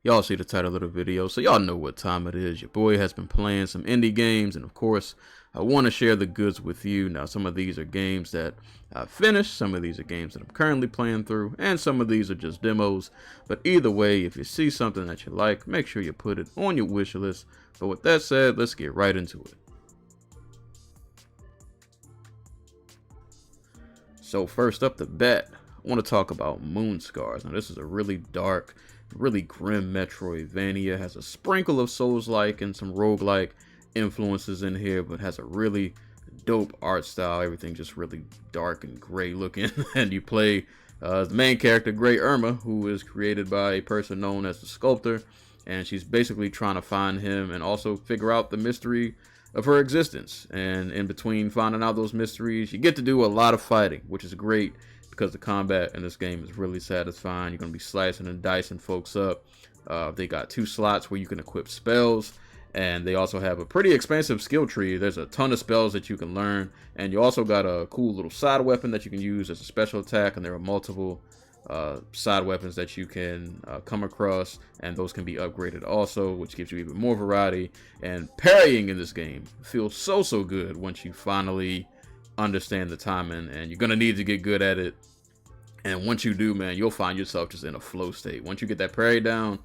Y'all see the title of the video, so y'all know what time it is. Your boy has been playing some indie games, and of course, I want to share the goods with you. Now, some of these are games that I've finished, some of these are games that I'm currently playing through, and some of these are just demos. But either way, if you see something that you like, make sure you put it on your wish list. But with that said, let's get right into it. So first up the bat, I want to talk about Moonscars. Now, this is a really dark, really grim Metroidvania. Has a sprinkle of Souls-like and some roguelike influences in here, but has a really dope art style. Everything just really dark and gray looking. And you play the main character, Grey Irma, who is created by a person known as the Sculptor, and she's basically trying to find him and also figure out the mystery of her existence. And in between finding out those mysteries, you get to do a lot of fighting, which is great because the combat in this game is really satisfying. You're going to be slicing and dicing folks up. They got 2 slots where you can equip spells, and they also have a pretty expansive skill tree. There's a ton of spells that you can learn, and you also got a cool little side weapon that you can use as a special attack, and there are multiple side weapons that you can come across, and those can be upgraded also, which gives you even more variety. And parrying in this game feels so good once you finally understand the timing, and you're gonna need to get good at it. And once you do, man, you'll find yourself just in a flow state. Once you get that parry down,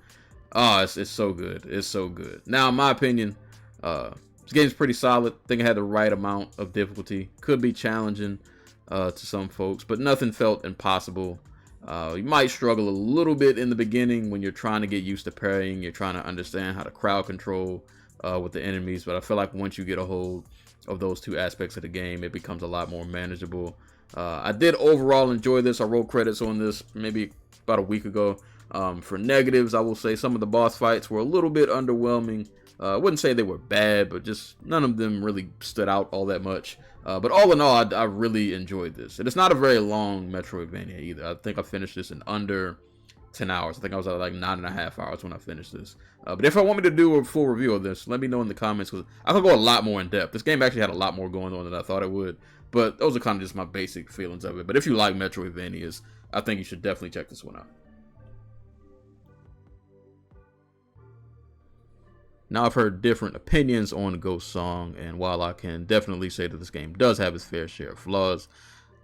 it's so good. It's so good. Now, in my opinion, this game's pretty solid. I think it had the right amount of difficulty. Could be challenging to some folks, but nothing felt impossible. You might struggle a little bit in the beginning when you're trying to get used to parrying. You're trying to understand how to crowd control with the enemies, but I feel like once you get a hold of those 2 aspects of the game, it becomes a lot more manageable. I did overall enjoy this. I wrote credits on this maybe about a week ago. For negatives, I will say some of the boss fights were a little bit underwhelming. I wouldn't say they were bad, but just none of them really stood out all that much. But all in all, I really enjoyed this. And it's not a very long Metroidvania either. I think I finished this in under 10 hours. I think I was at like 9.5 hours when I finished this. But if I want me to do a full review of this, let me know in the comments, because I could go a lot more in depth. This game actually had a lot more going on than I thought it would. But those are kind of just my basic feelings of it. But if you like Metroidvanias, I think you should definitely check this one out. Now, I've heard different opinions on Ghost Song, and while I can definitely say that this game does have its fair share of flaws,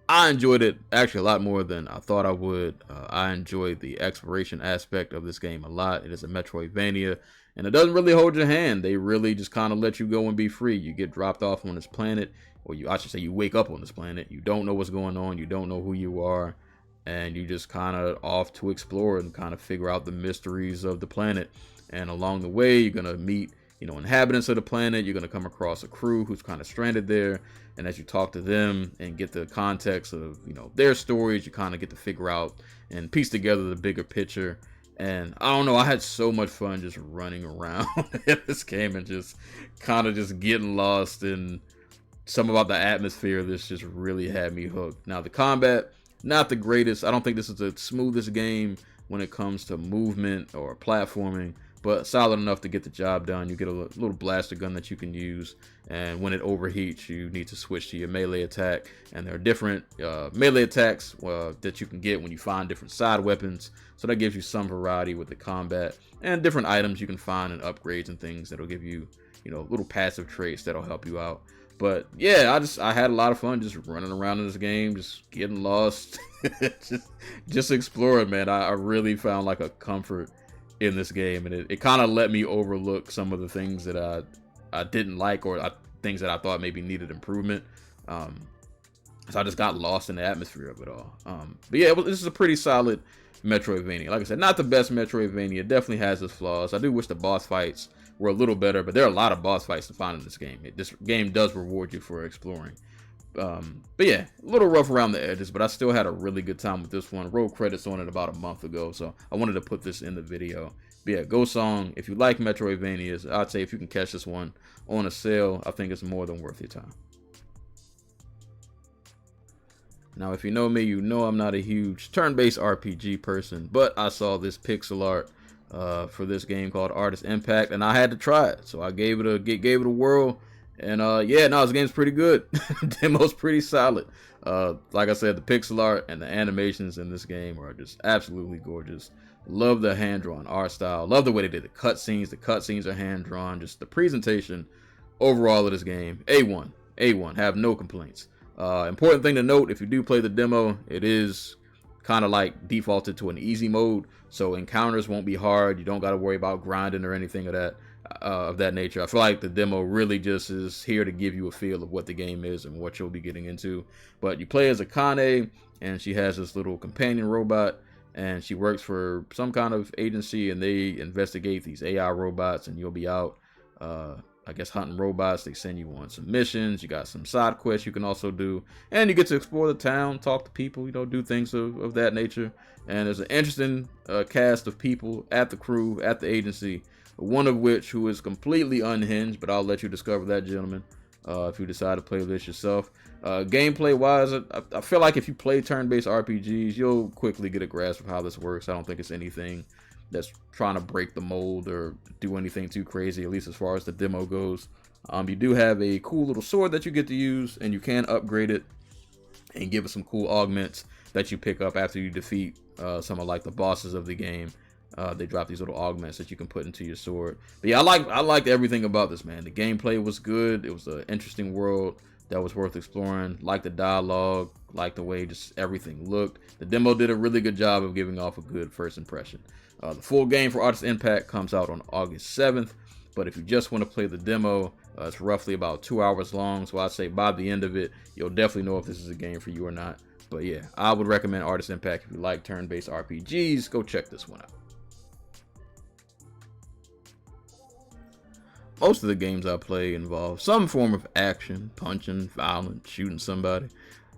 I enjoyed it actually a lot more than I thought I would. I enjoyed the exploration aspect of this game a lot. It is a Metroidvania, and it doesn't really hold your hand. They really just kind of let you go and be free. You get dropped off on this planet, or I should say you wake up on this planet. You don't know what's going on. You don't know who you are, and you just kind of off to explore and kind of figure out the mysteries of the planet. And along the way, you're going to meet, inhabitants of the planet. You're going to come across a crew who's kind of stranded there. And as you talk to them and get the context of, their stories, you kind of get to figure out and piece together the bigger picture. And I don't know, I had so much fun just running around in this game and just kind of just getting lost. And something about the atmosphere of this just really had me hooked. Now, the combat, not the greatest. I don't think this is the smoothest game when it comes to movement or platforming, but solid enough to get the job done. You get a little blaster gun that you can use, and when it overheats, you need to switch to your melee attack. And there are different melee attacks that you can get when you find different side weapons, so that gives you some variety with the combat, and different items you can find and upgrades and things that'll give you, little passive traits that'll help you out. But yeah, I had a lot of fun just running around in this game, just getting lost, just exploring, man. I really found like a comfort in this game, and it kind of let me overlook some of the things that I didn't like, or things that I thought maybe needed improvement. So I just got lost in the atmosphere of it all. But yeah, this is a pretty solid Metroidvania. Like I said, not the best Metroidvania. It definitely has its flaws. I do wish the boss fights were a little better, but there are a lot of boss fights to find in this game. This game does reward you for exploring. But yeah, a little rough around the edges, but I still had a really good time with this one. Wrote credits on it about a month ago, so I wanted to put this in the video. But yeah, Ghost Song, if you like Metroidvanias, I'd say if you can catch this one on a sale, I think it's more than worth your time. Now, if you know me, you know I'm not a huge turn-based RPG person, but I saw this pixel art for this game called Artis Impact, and I had to try it, so I gave it a whirl. And yeah, no, this game's pretty good. Demo's pretty solid. Like I said, the pixel art and the animations in this game are just absolutely gorgeous. Love the hand-drawn art style. Love the way they did the cutscenes. The cutscenes are hand-drawn. Just the presentation overall of this game, A1. A1. Have no complaints. Important thing to note, if you do play the demo, it is kind of like defaulted to an easy mode, so encounters won't be hard. You don't got to worry about grinding or anything of that nature. I feel like the demo really just is here to give you a feel of what the game is and what you'll be getting into. But you play as Akane, and she has this little companion robot, and she works for some kind of agency, and they investigate these AI robots, and you'll be out I guess hunting robots. They send you on some missions. You got some side quests you can also do, and you get to explore the town, talk to people, do things of that nature. And there's an interesting cast of people at the crew, at the agency, one of which who is completely unhinged, but I'll let you discover that, gentleman, if you decide to play this yourself. Gameplay wise, I feel like if you play turn-based RPGs, you'll quickly get a grasp of how this works. I don't think it's anything that's trying to break the mold or do anything too crazy, at least as far as the demo goes. You do have a cool little sword that you get to use, and you can upgrade it and give it some cool augments that you pick up after you defeat some of like the bosses of the game. They drop these little augments that you can put into your sword. But yeah, I liked everything about this, man. The gameplay was good. It was an interesting world that was worth exploring. Like the dialogue, like the way just everything looked. The demo did a really good job of giving off a good first impression. The full game for Artis Impact comes out on August 7th, but if you just want to play the demo, it's roughly about 2 hours long, so I'd say by the end of it, you'll definitely know if this is a game for you or not. But yeah, I would recommend Artis Impact. If you like turn-based RPGs, go check this one out. Most of the games I play involve some form of action, punching, violence, shooting somebody.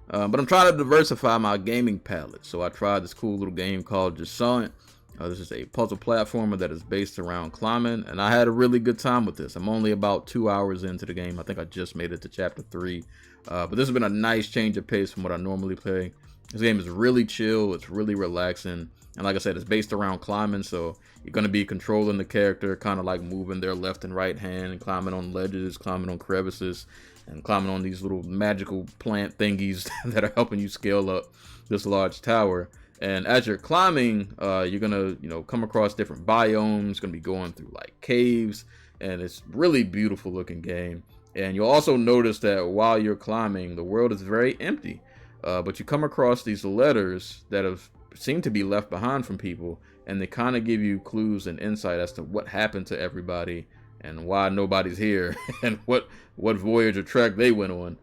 But I'm trying to diversify my gaming palette, so I tried this cool little game called Jusant. This is a puzzle platformer that is based around climbing, and I had a really good time with this. I'm only about 2 hours into the game. I think I just made it to chapter 3. But this has been a nice change of pace from what I normally play. This game is really chill. It's really relaxing. And like I said, it's based around climbing, so you're going to be controlling the character, kind of like moving their left and right hand, and climbing on ledges, climbing on crevices, and climbing on these little magical plant thingies that are helping you scale up this large tower. And as you're climbing, you're gonna, come across different biomes. Gonna be going through like caves, and it's really beautiful looking game. And you'll also notice that while you're climbing, the world is very empty. But you come across these letters that have seemed to be left behind from people, and they kind of give you clues and insight as to what happened to everybody and why nobody's here and what voyage or trek they went on.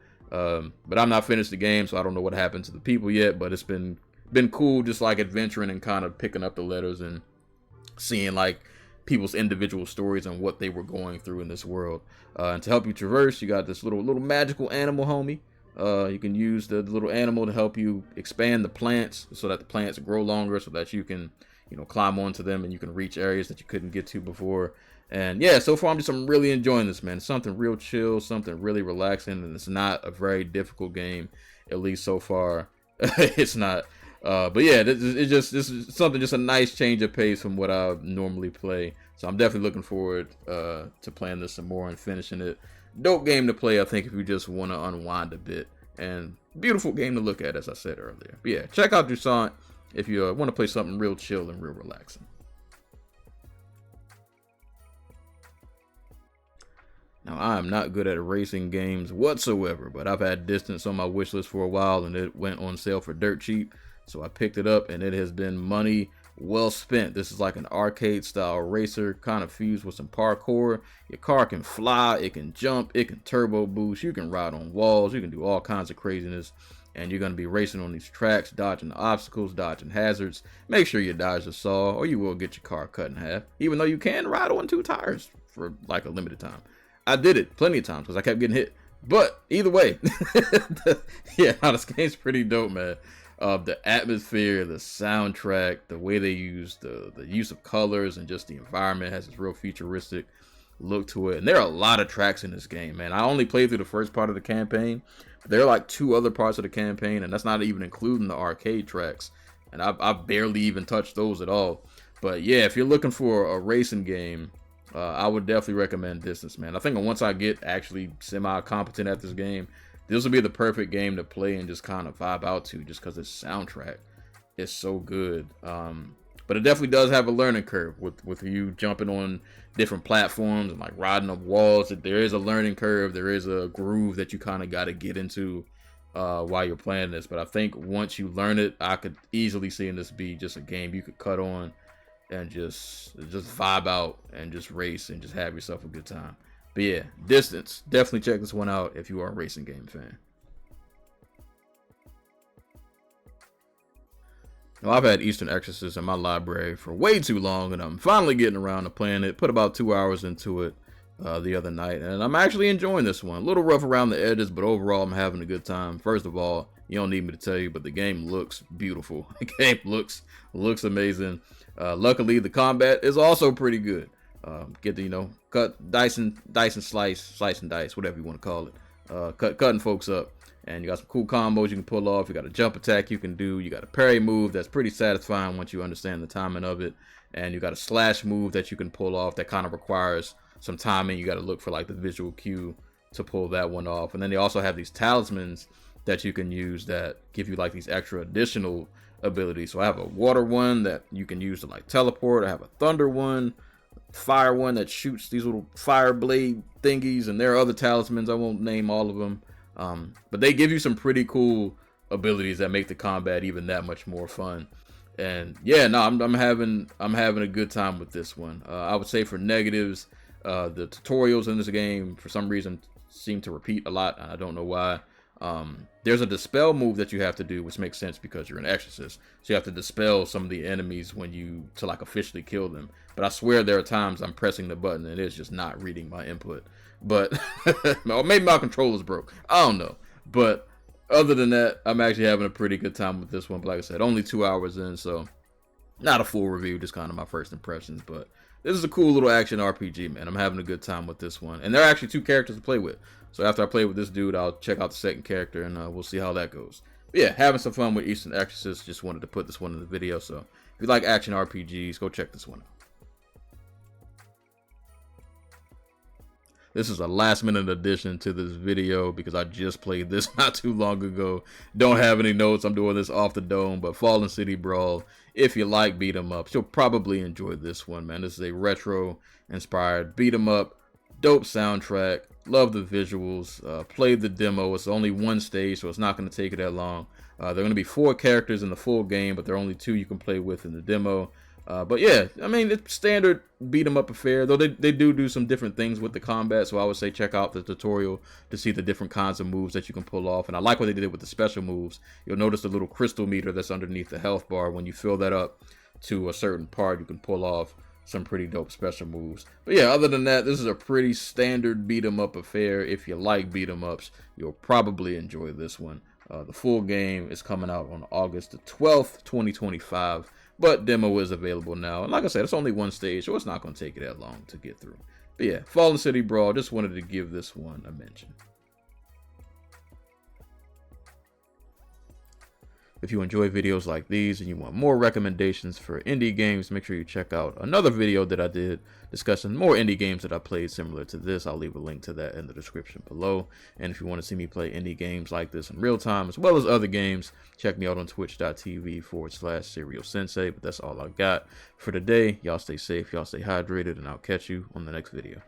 But I'm not finished the game, so I don't know what happened to the people yet. But it's been cool, just like adventuring and kind of picking up the letters and seeing like people's individual stories and what they were going through in this world. And to help you traverse, you got this little magical animal homie. You can use the little animal to help you expand the plants so that the plants grow longer, so that you can climb onto them and you can reach areas that you couldn't get to before. And yeah, so far I'm really enjoying this, man. It's something real chill, something really relaxing, and it's not a very difficult game, at least so far. It's not. But yeah, this is something, just a nice change of pace from what I normally play. So I'm definitely looking forward to playing this some more and finishing it. Dope game to play, I think, if you just want to unwind a bit. And beautiful game to look at, as I said earlier. But yeah, check out Jusant if you want to play something real chill and real relaxing. Now, I am not good at racing games whatsoever, but I've had Distance on my wish list for a while, and it went on sale for dirt cheap. So I picked it up, and it has been money well spent. This is like an arcade style racer, kind of fused with some parkour. Your car can fly, it can jump, it can turbo boost, you can ride on walls, you can do all kinds of craziness. And you're going to be racing on these tracks, dodging obstacles, dodging hazards. Make sure you dodge the saw, or you will get your car cut in half. Even though you can ride on 2 tires for like a limited time. I did it plenty of times because I kept getting hit. But either way, yeah, this game's pretty dope, man. The atmosphere, the soundtrack, the way they use the use of colors, and just the environment has this real futuristic look to it. And there are a lot of tracks in this game, man. I only played through the first part of the campaign. But there are like 2 other parts of the campaign, and that's not even including the arcade tracks. And I've barely even touched those at all. But yeah, if you're looking for a racing game, I would definitely recommend Distance, man. I think once I get actually semi-competent at this game, this will be the perfect game to play and just kind of vibe out to, just because its soundtrack is so good. But But it definitely does have a learning curve with you jumping on different platforms and like riding up walls. There is a learning curve. There is a groove that you kind of got to get into while you're playing this. But I think once you learn it, I could easily see this be just a game you could cut on and just vibe out and just race and just have yourself a good time. But yeah, Distance, definitely check this one out if you are a racing game fan. Well, I've had Eastern Exorcist in my library for way too long, and I'm finally getting around to playing it. Put about 2 hours into it the other night, and I'm actually enjoying this one. A little rough around the edges, but overall I'm having a good time. First of all, you don't need me to tell you, but the game looks beautiful. The game looks amazing. Luckily, the combat is also pretty good. Get to, cut dice and slice and dice, whatever you want to call it. Cutting folks up. And you got some cool combos you can pull off. You got a jump attack you can do. You got a parry move that's pretty satisfying once you understand the timing of it. And you got a slash move that you can pull off that kind of requires some timing. You got to look for like the visual cue to pull that one off. And then they also have these talismans that you can use that give you like these extra additional abilities. So I have a water one that you can use to like teleport. I have a thunder one, fire one that shoots these little fire blade thingies. And there are other talismans. I won't name all of them. But they give you some pretty cool abilities that make the combat even that much more fun. And yeah, no, I'm having a good time with this one. I would say for negatives, the tutorials in this game for some reason seem to repeat a lot. I don't know why. There's a dispel move that you have to do, which makes sense because you're an exorcist. So you have to dispel some of the enemies to like officially kill them. But I swear there are times I'm pressing the button and it's just not reading my input. But or maybe my controller's broke. I don't know. But other than that, I'm actually having a pretty good time with this one. But like I said, only 2 hours in, so not a full review, just kind of my first impressions. But this is a cool little action RPG, man. I'm having a good time with this one. And there are actually 2 characters to play with. So after I play with this dude, I'll check out the second character and we'll see how that goes. But yeah, having some fun with Eastern Exorcist. Just wanted to put this one in the video. So if you like action RPGs, go check this one out. This is a last minute addition to this video because I just played this not too long ago. Don't have any notes. I'm doing this off the dome. But Fallen City Brawl, if you like beat 'em ups, you'll probably enjoy this one, man. This is a retro inspired beat 'em up. Dope soundtrack. Love the visuals. Played the demo. It's only 1 stage, so it's not going to take you that long. There are going to be 4 characters in the full game, but there are only 2 you can play with in the demo. But yeah, I mean, it's standard beat 'em up affair, though they do some different things with the combat. So I would say check out the tutorial to see the different kinds of moves that you can pull off. And I like what they did with the special moves. You'll notice the little crystal meter that's underneath the health bar. When you fill that up to a certain part, you can pull off some pretty dope special moves. But yeah, other than that, this is a pretty standard beat 'em up affair. If you like beat 'em ups, you'll probably enjoy this one. The full game is coming out on August the 12th, 2025. But demo is available now. And like I said, it's only 1 stage, so it's not going to take you that long to get through. But yeah, Fallen City Brawl, just wanted to give this one a mention. If you enjoy videos like these and you want more recommendations for indie games, make sure you check out another video that I did discussing more indie games that I played similar to this. I'll leave a link to that in the description below. And if you want to see me play indie games like this in real time, as well as other games, check me out on twitch.tv/Serial Sensei. But that's all I got for today. Y'all stay safe, y'all stay hydrated, and I'll catch you on the next video.